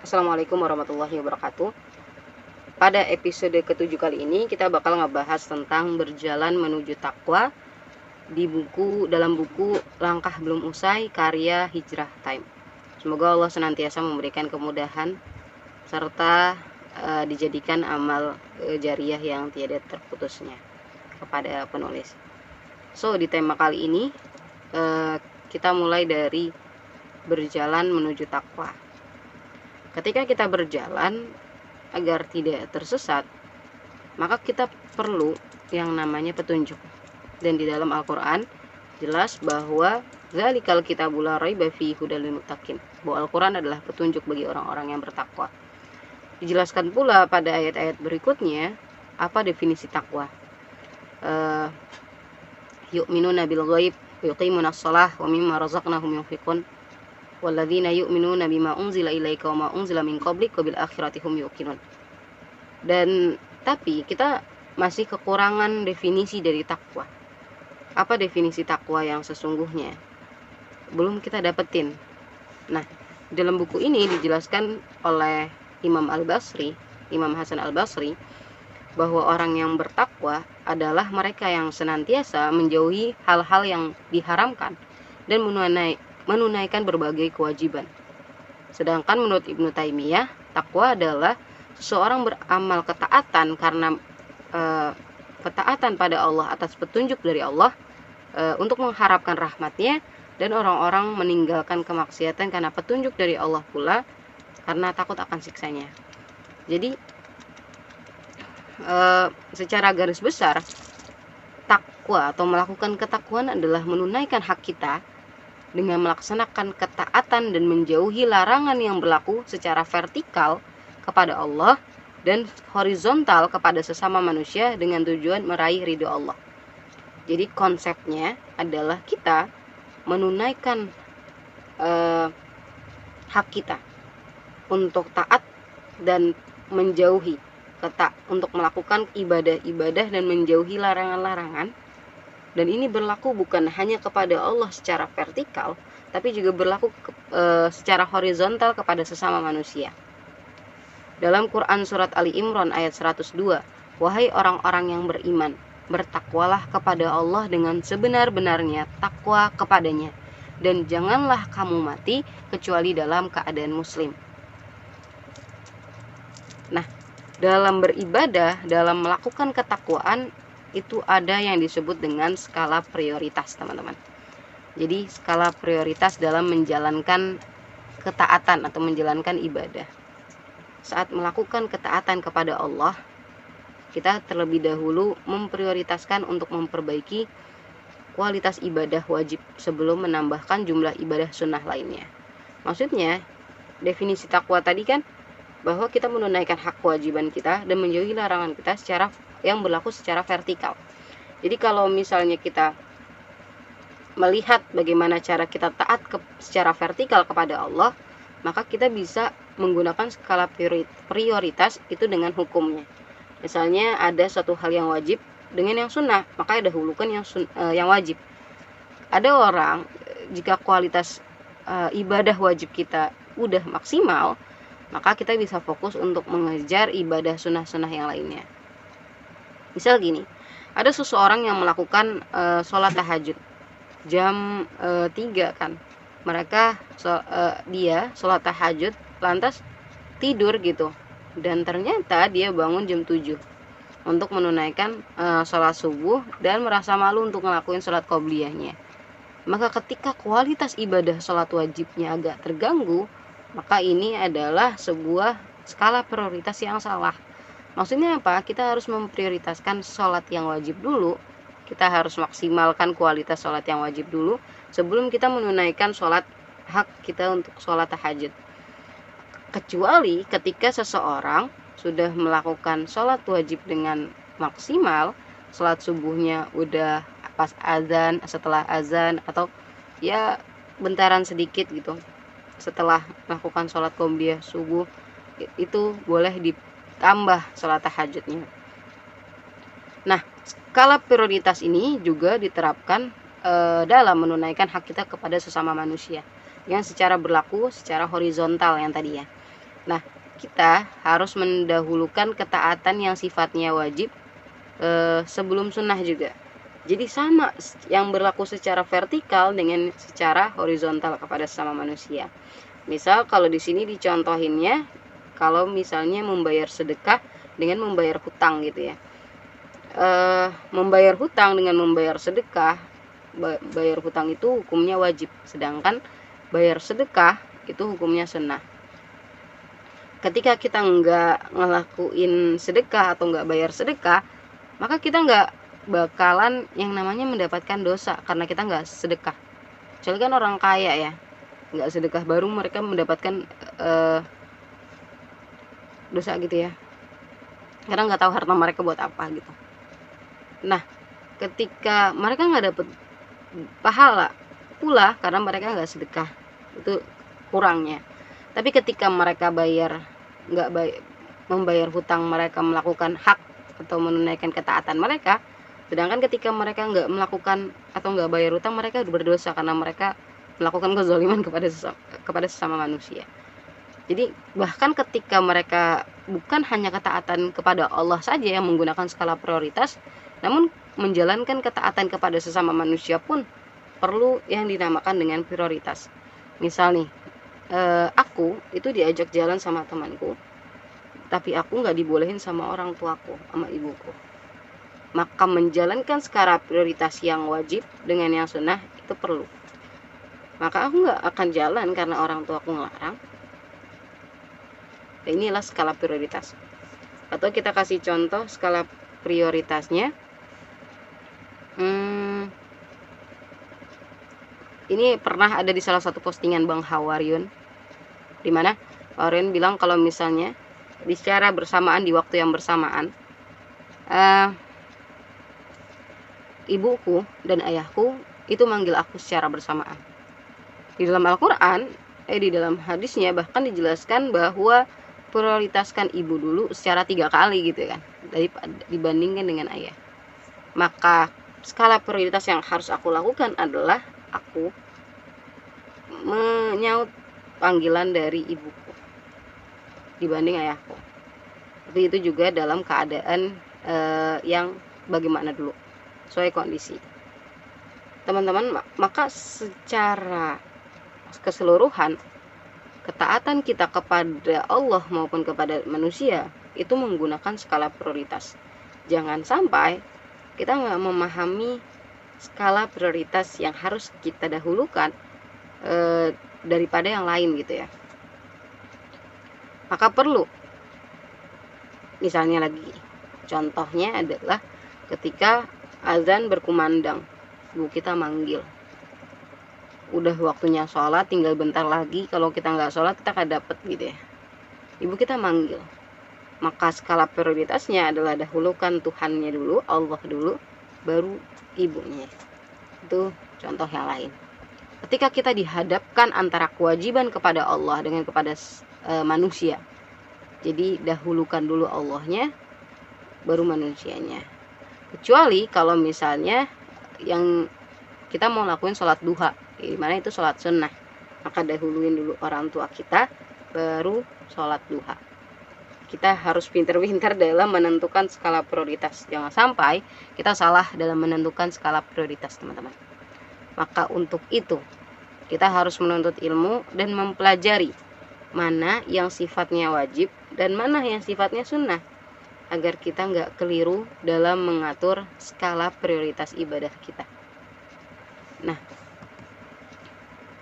Assalamualaikum warahmatullahi wabarakatuh. Pada episode ke-7 kali ini kita bakal ngebahas tentang berjalan menuju takwa dalam buku Langkah Belum Usai karya Hijrah Time. Semoga Allah senantiasa memberikan kemudahan serta dijadikan amal jariah yang tiada terputusnya kepada penulis. So, di tema kali ini kita mulai dari berjalan menuju takwa. Ketika kita berjalan agar tidak tersesat, maka kita perlu yang namanya petunjuk. Dan di dalam Al-Quran jelas bahwa dzalikal kitabul la raiba fihi hudal lil muttaqin, bahwa Al-Quran adalah petunjuk bagi orang-orang yang bertakwa. Dijelaskan pula pada ayat-ayat berikutnya apa definisi takwa. Yu'minuna bil ghaib wa yuqimunas shalah wa mimma razaqnahum yunfiqun walladzina yu'minuna bima unzila ilaika wa ma unzila min qablik wa bil akhirati hum yuqinun. Dan tapi kita masih kekurangan definisi dari takwa. Apa definisi takwa yang sesungguhnya? Belum kita dapetin. Nah, dalam buku ini dijelaskan oleh Imam Hasan Al-Basri, bahwa orang yang bertakwa adalah mereka yang senantiasa menjauhi hal-hal yang diharamkan dan menunaikan berbagai kewajiban. Sedangkan menurut Ibnu Taimiyah, takwa adalah seseorang beramal ketaatan karena ketaatan pada Allah atas petunjuk dari Allah untuk mengharapkan rahmatnya, dan orang-orang meninggalkan kemaksiatan karena petunjuk dari Allah pula karena takut akan siksanya. Jadi secara garis besar, takwa atau melakukan ketakwaan adalah menunaikan hak kita dengan melaksanakan ketaatan dan menjauhi larangan yang berlaku secara vertikal kepada Allah dan horizontal kepada sesama manusia dengan tujuan meraih ridho Allah. Jadi konsepnya adalah kita menunaikan hak kita untuk taat dan menjauhi untuk melakukan ibadah-ibadah dan menjauhi larangan-larangan. Dan ini berlaku bukan hanya kepada Allah secara vertikal, tapi juga berlaku secara horizontal kepada sesama manusia. Dalam Quran surat Ali Imran ayat 102, wahai orang-orang yang beriman, bertakwalah kepada Allah dengan sebenar-benarnya takwa kepadanya, dan janganlah kamu mati kecuali dalam keadaan muslim. Nah, dalam beribadah, dalam melakukan ketakwaan, itu ada yang disebut dengan skala prioritas, teman-teman. Jadi skala prioritas dalam menjalankan ketaatan atau menjalankan ibadah. Saat melakukan ketaatan kepada Allah, kita terlebih dahulu memprioritaskan untuk memperbaiki kualitas ibadah wajib sebelum menambahkan jumlah ibadah sunnah lainnya. Maksudnya, definisi takwa tadi kan bahwa kita menunaikan hak kewajiban kita dan menjauhi larangan kita yang berlaku secara vertikal. Jadi kalau misalnya kita melihat bagaimana cara kita taat secara vertikal kepada Allah, maka kita bisa menggunakan skala prioritas itu dengan hukumnya. Misalnya ada suatu hal yang wajib dengan yang sunnah, maka dahulukan yang wajib. Ada orang, jika kualitas ibadah wajib kita udah maksimal, maka kita bisa fokus untuk mengejar ibadah sunnah-sunnah yang lainnya. Misal gini, ada seseorang yang melakukan sholat tahajud jam 3 kan. Dia sholat tahajud lantas tidur gitu. Dan ternyata dia bangun jam 7 untuk menunaikan sholat subuh dan merasa malu untuk ngelakuin sholat qobliyahnya. Maka ketika kualitas ibadah sholat wajibnya agak terganggu, maka ini adalah sebuah skala prioritas yang salah. Maksudnya apa? Kita harus memprioritaskan sholat yang wajib dulu. Kita harus maksimalkan kualitas sholat yang wajib dulu sebelum kita menunaikan sholat hak kita untuk sholat tahajud. Kecuali ketika seseorang sudah melakukan sholat wajib dengan maksimal, sholat subuhnya udah pas azan, setelah azan, atau ya bentaran sedikit gitu setelah melakukan sholat qobliyah subuh, itu boleh ditambah sholat tahajudnya. Nah, skala prioritas ini juga diterapkan dalam menunaikan hak kita kepada sesama manusia yang secara berlaku secara horizontal yang tadi ya. Nah, kita harus mendahulukan ketaatan yang sifatnya wajib sebelum sunnah juga. Jadi sama yang berlaku secara vertikal dengan secara horizontal kepada sesama manusia. Misal kalau di sini dicontohinnya, kalau misalnya membayar sedekah dengan membayar hutang gitu ya. Membayar hutang dengan membayar sedekah, bayar hutang itu hukumnya wajib, sedangkan bayar sedekah itu hukumnya sunnah. Ketika kita nggak ngelakuin sedekah atau nggak bayar sedekah, maka kita nggak bakalan yang namanya mendapatkan dosa karena kita nggak sedekah. Kecuali kan orang kaya ya, nggak sedekah baru mereka mendapatkan dosa gitu ya, karena nggak tahu harta mereka buat apa gitu. Nah, ketika mereka nggak dapet pahala pula karena mereka nggak sedekah, itu kurangnya. Tapi ketika mereka membayar hutang, mereka melakukan hak atau menunaikan ketaatan mereka, sedangkan ketika mereka nggak melakukan atau nggak bayar hutang, mereka berdosa karena mereka melakukan kezaliman kepada sesama manusia. Jadi bahkan ketika mereka bukan hanya ketaatan kepada Allah saja yang menggunakan skala prioritas, namun menjalankan ketaatan kepada sesama manusia pun perlu yang dinamakan dengan prioritas. Misal nih, aku itu diajak jalan sama temanku, tapi aku nggak dibolehin sama orang tuaku, sama ibuku. Maka menjalankan skala prioritas yang wajib dengan yang sunnah itu perlu. Maka aku nggak akan jalan karena orang tuaku ngelarang. Nah, inilah skala prioritas. Atau kita kasih contoh skala prioritasnya. Ini pernah ada di salah satu postingan Bang Hawaryun, di mana Hawaryun bilang kalau misalnya secara bersamaan di waktu yang bersamaan, ibuku dan ayahku itu manggil aku secara bersamaan. Di dalam Al-Quran, di dalam hadisnya bahkan dijelaskan bahwa prioritaskan ibu dulu secara 3 kali gitu kan, dibandingkan dengan ayah. Maka skala prioritas yang harus aku lakukan adalah aku menyaut panggilan dari ibuku dibanding ayahku. Tapi itu juga dalam keadaan yang bagaimana dulu, sesuai kondisi. Teman-teman, maka secara keseluruhan ketaatan kita kepada Allah maupun kepada manusia itu menggunakan skala prioritas. Jangan sampai kita nggak memahami skala prioritas yang harus kita dahulukan daripada yang lain gitu ya. Maka perlu, misalnya lagi contohnya adalah ketika azan berkumandang, ibu kita manggil, udah waktunya sholat, tinggal bentar lagi, kalau kita nggak sholat kita nggak dapet gitu ya, ibu kita manggil, maka skala prioritasnya adalah dahulukan Tuhannya dulu, Allah dulu, baru ibunya. Itu contoh yang lain. Ketika kita dihadapkan antara kewajiban kepada Allah dengan kepada manusia, jadi dahulukan dulu Allahnya, baru manusianya. Kecuali kalau misalnya yang kita mau lakuin sholat duha, di mana itu sholat sunnah, maka dahuluin dulu orang tua kita, baru sholat duha. Kita harus pintar-pintar dalam menentukan skala prioritas. Jangan sampai kita salah dalam menentukan skala prioritas, teman-teman. Maka untuk itu kita harus menuntut ilmu dan mempelajari mana yang sifatnya wajib dan mana yang sifatnya sunnah, agar kita nggak keliru dalam mengatur skala prioritas ibadah kita. Nah,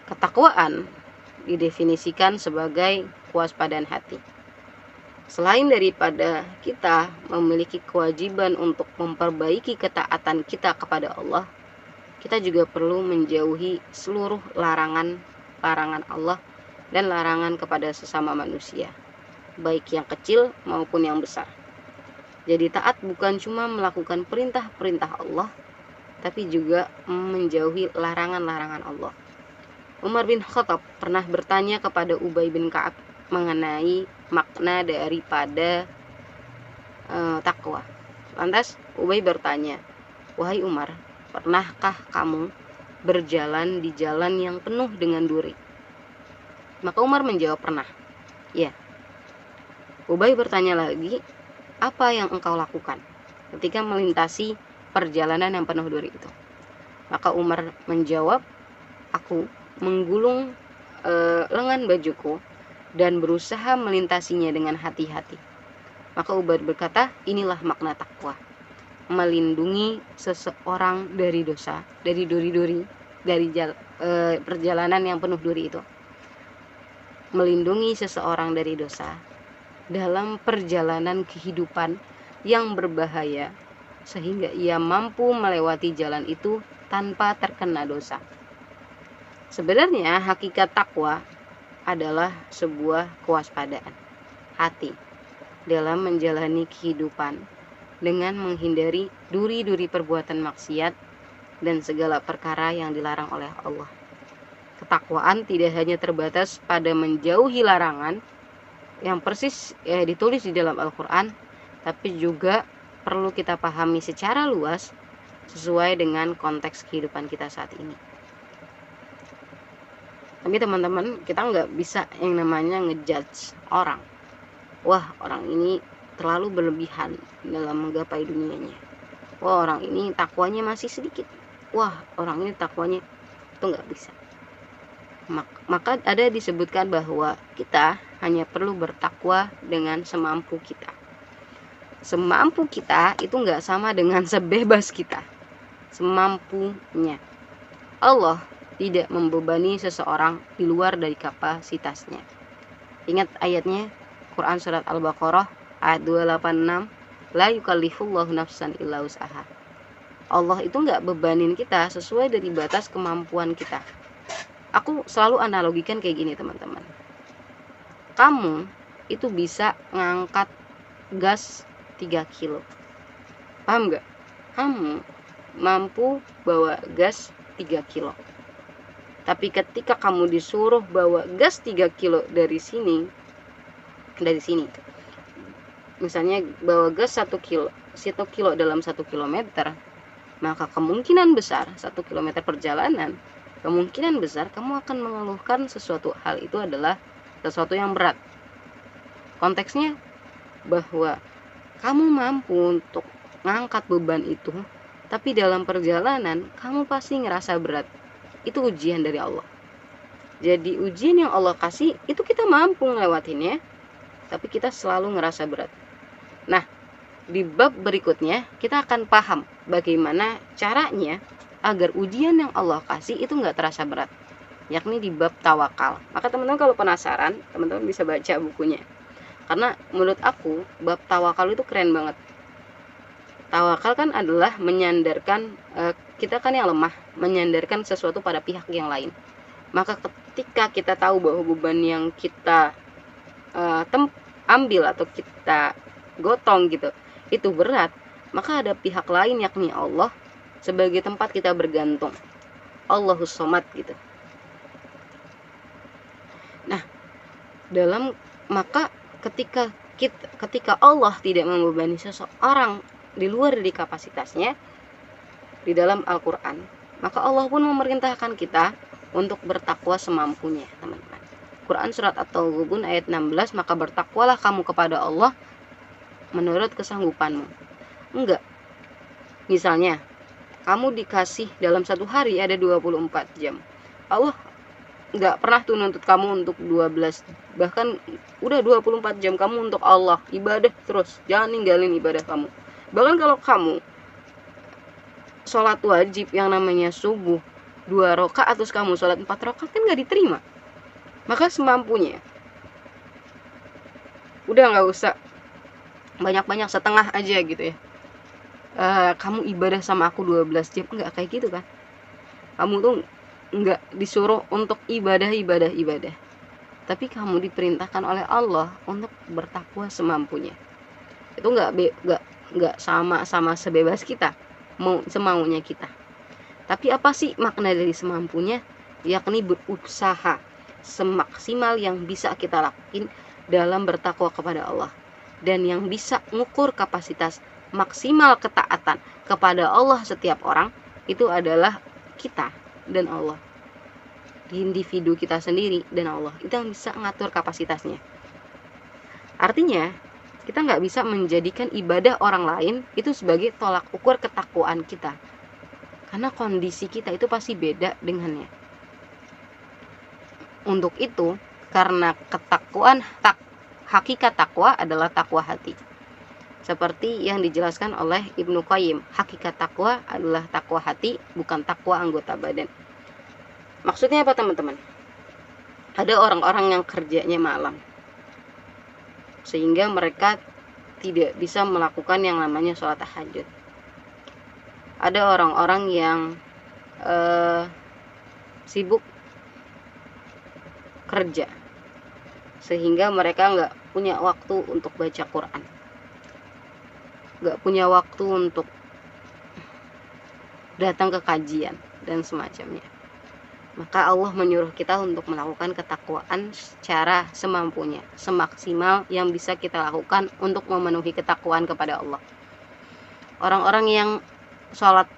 ketakwaan didefinisikan sebagai kewaspadaan hati. Selain daripada kita memiliki kewajiban untuk memperbaiki ketaatan kita kepada Allah, kita juga perlu menjauhi seluruh larangan Allah dan larangan kepada sesama manusia, baik yang kecil maupun yang besar. Jadi taat bukan cuma melakukan perintah-perintah Allah, tapi juga menjauhi larangan-larangan Allah. Umar bin Khattab pernah bertanya kepada Ubay bin Ka'ab mengenai makna daripada takwa. Lantas Ubay bertanya, "Wahai Umar, pernahkah kamu berjalan di jalan yang penuh dengan duri?" Maka Umar menjawab, "Pernah." Ya, Ubay bertanya lagi, apa yang engkau lakukan ketika melintasi perjalanan yang penuh duri itu? Maka Umar menjawab, aku menggulung lengan bajuku dan berusaha melintasinya dengan hati-hati. Maka Ubay berkata, inilah makna takwa, melindungi seseorang dari dosa, dari duri-duri, dari perjalanan yang penuh duri itu. Melindungi seseorang dari dosa dalam perjalanan kehidupan yang berbahaya, sehingga ia mampu melewati jalan itu tanpa terkena dosa. Sebenarnya hakikat takwa adalah sebuah kewaspadaan hati dalam menjalani kehidupan dengan menghindari duri-duri perbuatan maksiat dan segala perkara yang dilarang oleh Allah. Ketakwaan tidak hanya terbatas pada menjauhi larangan yang persis ditulis di dalam Al-Quran, tapi juga perlu kita pahami secara luas sesuai dengan konteks kehidupan kita saat ini. Tapi teman-teman, kita nggak bisa yang namanya ngejudge orang. Wah, orang ini terlalu berlebihan dalam menggapai dunianya. Wah, orang ini takwanya masih sedikit. Wah, orang ini takwanya, itu nggak bisa. Maka ada disebutkan bahwa kita hanya perlu bertakwa dengan semampu kita. Semampu kita itu nggak sama dengan sebebas kita. Semampunya. Allah tidak membebani seseorang di luar dari kapasitasnya. Ingat ayatnya, Quran surat Al-Baqarah ayat 286, la yukallifullahu nafsan illa wus'aha. Allah itu nggak bebanin kita sesuai dari batas kemampuan kita. Aku selalu analogikan kayak gini teman-teman. Kamu itu bisa ngangkat gas 3 kilo. Paham gak? Kamu mampu bawa gas 3 kilo. Tapi ketika kamu disuruh bawa gas 3 kilo dari sini, misalnya bawa gas 1 kilo dalam 1 kilometer, maka kemungkinan besar 1 kilometer perjalanan, kemungkinan besar kamu akan mengeluhkan sesuatu hal itu adalah sesuatu yang berat. Konteksnya bahwa kamu mampu untuk ngangkat beban itu, tapi dalam perjalanan kamu pasti ngerasa berat. Itu ujian dari Allah. Jadi ujian yang Allah kasih itu kita mampu ngelewatinnya, tapi kita selalu ngerasa berat. Nah, di bab berikutnya kita akan paham bagaimana caranya agar ujian yang Allah kasih itu nggak terasa berat, yakni di bab tawakal. Maka teman-teman kalau penasaran, teman-teman bisa baca bukunya. Karena menurut aku bab tawakal itu keren banget. Tawakal kan adalah menyandarkan kita kan yang lemah, menyandarkan sesuatu pada pihak yang lain. Maka ketika kita tahu bahwa beban yang kita ambil atau kita gotong gitu, itu berat, maka ada pihak lain yakni Allah sebagai tempat kita bergantung. Allahus Somad gitu. Nah, maka ketika Allah tidak membebani seseorang di luar dari kapasitasnya di dalam Al-Quran, maka Allah pun memerintahkan kita untuk bertakwa semampunya, teman-teman. Quran surat At-Taghabun ayat 16, maka bertakwalah kamu kepada Allah menurut kesanggupanmu. Enggak. Misalnya kamu dikasih dalam satu hari ada 24 jam. Allah nggak pernah tuh nuntut kamu untuk 12. Bahkan udah 24 jam kamu untuk Allah. Ibadah terus. Jangan ninggalin ibadah kamu. Bahkan kalau kamu sholat wajib yang namanya subuh 2 rakaat terus kamu sholat 4 rakaat kan nggak diterima. Maka semampunya. Udah nggak usah banyak-banyak, setengah aja gitu ya. Kamu ibadah sama aku 12 jam, enggak kayak gitu kan. Kamu tuh enggak disuruh untuk ibadah, tapi kamu diperintahkan oleh Allah untuk bertakwa semampunya. Itu enggak sama sebebas kita, semaunya kita. Tapi apa sih makna dari semampunya? Yakni berusaha semaksimal yang bisa kita lakuin dalam bertakwa kepada Allah, dan yang bisa mengukur kapasitas maksimal ketaatan kepada Allah setiap orang itu adalah kita dan Allah. Individu kita sendiri dan Allah itu yang bisa ngatur kapasitasnya. Artinya, kita nggak bisa menjadikan ibadah orang lain itu sebagai tolak ukur ketakwaan kita. Karena kondisi kita itu pasti beda dengannya. Untuk itu, karena ketakwaan, hakikat takwa adalah takwa hati. Seperti yang dijelaskan oleh Ibnu Qayyim, hakikat takwa adalah takwa hati, bukan takwa anggota badan. Maksudnya apa teman-teman? Ada orang-orang yang kerjanya malam, sehingga mereka tidak bisa melakukan yang namanya sholat tahajud. Ada orang-orang yang sibuk kerja, sehingga mereka nggak punya waktu untuk baca Quran, nggak punya waktu untuk datang ke kajian dan semacamnya. Maka Allah menyuruh kita untuk melakukan ketakwaan secara semampunya, semaksimal yang bisa kita lakukan untuk memenuhi ketakwaan kepada Allah. Orang-orang yang sholat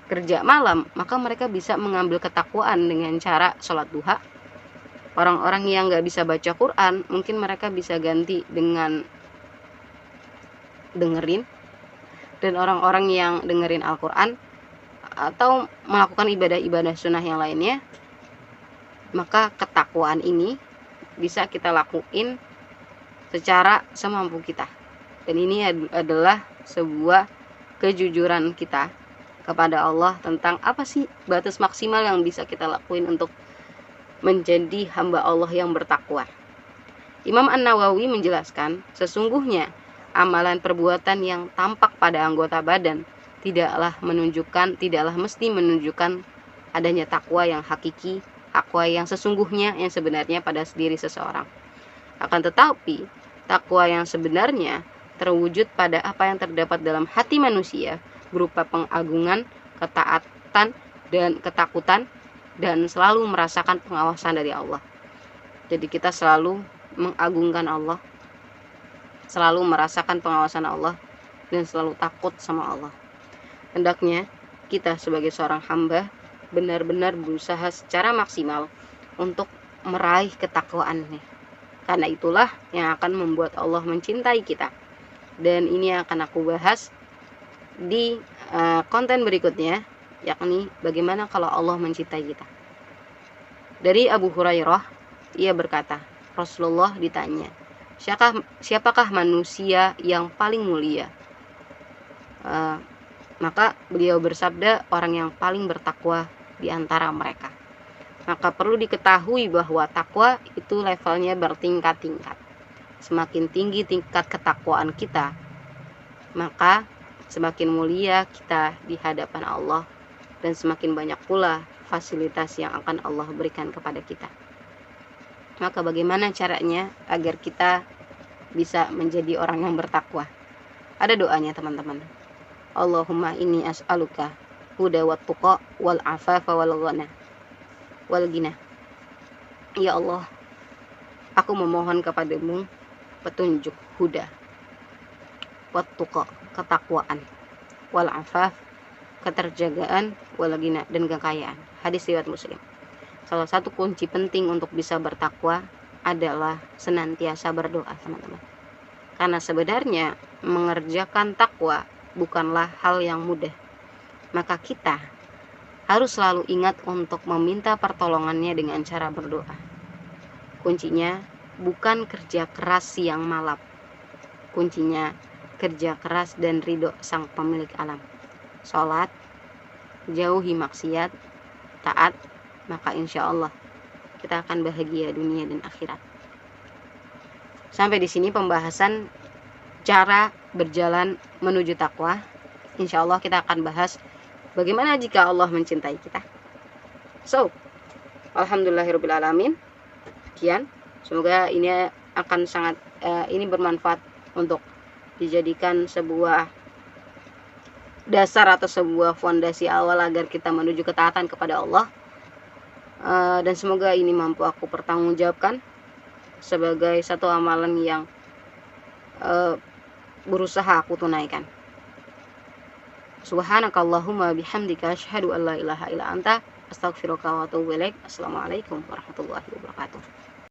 kerja malam, maka mereka bisa mengambil ketakwaan dengan cara sholat duha. Orang-orang yang nggak bisa baca Quran, mungkin mereka bisa ganti dengan dengerin. Dan orang-orang yang dengerin Al-Quran atau melakukan ibadah-ibadah sunnah yang lainnya, maka ketakwaan ini bisa kita lakuin secara semampu kita. Dan ini adalah sebuah kejujuran kita kepada Allah tentang apa sih batas maksimal yang bisa kita lakuin untuk menjadi hamba Allah yang bertakwa. Imam An-Nawawi menjelaskan, sesungguhnya amalan perbuatan yang tampak pada anggota badan tidaklah mesti menunjukkan adanya takwa yang hakiki, takwa yang sesungguhnya, yang sebenarnya pada diri seseorang. Akan tetapi, takwa yang sebenarnya terwujud pada apa yang terdapat dalam hati manusia, berupa pengagungan, ketaatan, dan ketakutan, dan selalu merasakan pengawasan dari Allah. Jadi kita selalu mengagungkan Allah, selalu merasakan pengawasan Allah, dan selalu takut sama Allah. Hendaknya kita sebagai seorang hamba benar-benar berusaha secara maksimal untuk meraih ketakwaannya. Karena itulah yang akan membuat Allah mencintai kita. Dan ini akan aku bahas di konten berikutnya, yakni bagaimana kalau Allah mencintai kita. Dari Abu Hurairah, ia berkata, Rasulullah ditanya, siapakah manusia yang paling mulia? Maka beliau bersabda, orang yang paling bertakwa di antara mereka. Maka perlu diketahui bahwa takwa itu levelnya bertingkat-tingkat. Semakin tinggi tingkat ketakwaan kita, maka semakin mulia kita di hadapan Allah, dan semakin banyak pula fasilitas yang akan Allah berikan kepada kita. Maka bagaimana caranya agar kita bisa menjadi orang yang bertakwa? Ada doanya teman-teman. Allahumma inni as'aluka huda wat tuqa wal afafa wal ghina. Ya Allah, aku memohon kepadamu petunjuk, huda, wat tuqa, ketakwaan, wal afaf, keterjagaan, wal ghina, dan kekayaan. Hadis riwayat Muslim. Salah satu kunci penting untuk bisa bertakwa adalah senantiasa berdoa, teman-teman. Karena sebenarnya mengerjakan takwa bukanlah hal yang mudah. Maka kita harus selalu ingat untuk meminta pertolongannya dengan cara berdoa. Kuncinya bukan kerja keras siang malam. Kuncinya kerja keras dan ridho sang pemilik alam. Sholat, jauhi maksiat, taat, maka insya Allah kita akan bahagia dunia dan akhirat. Sampai di sini pembahasan cara berjalan menuju takwa. Insya Allah kita akan bahas bagaimana jika Allah mencintai kita. So, alhamdulillahirobbilalamin. Sekian. Semoga ini akan sangat ini bermanfaat untuk dijadikan sebuah dasar atau sebuah fondasi awal agar kita menuju ketaatan kepada Allah. Dan semoga ini mampu aku pertanggungjawabkan sebagai satu amalan yang berusaha aku tunaikan. Subhanakallahumma bihamdika asyhadu an la ilaha illa anta astaghfiruka wa atubu ilaik. Assalamualaikum warahmatullahi wabarakatuh.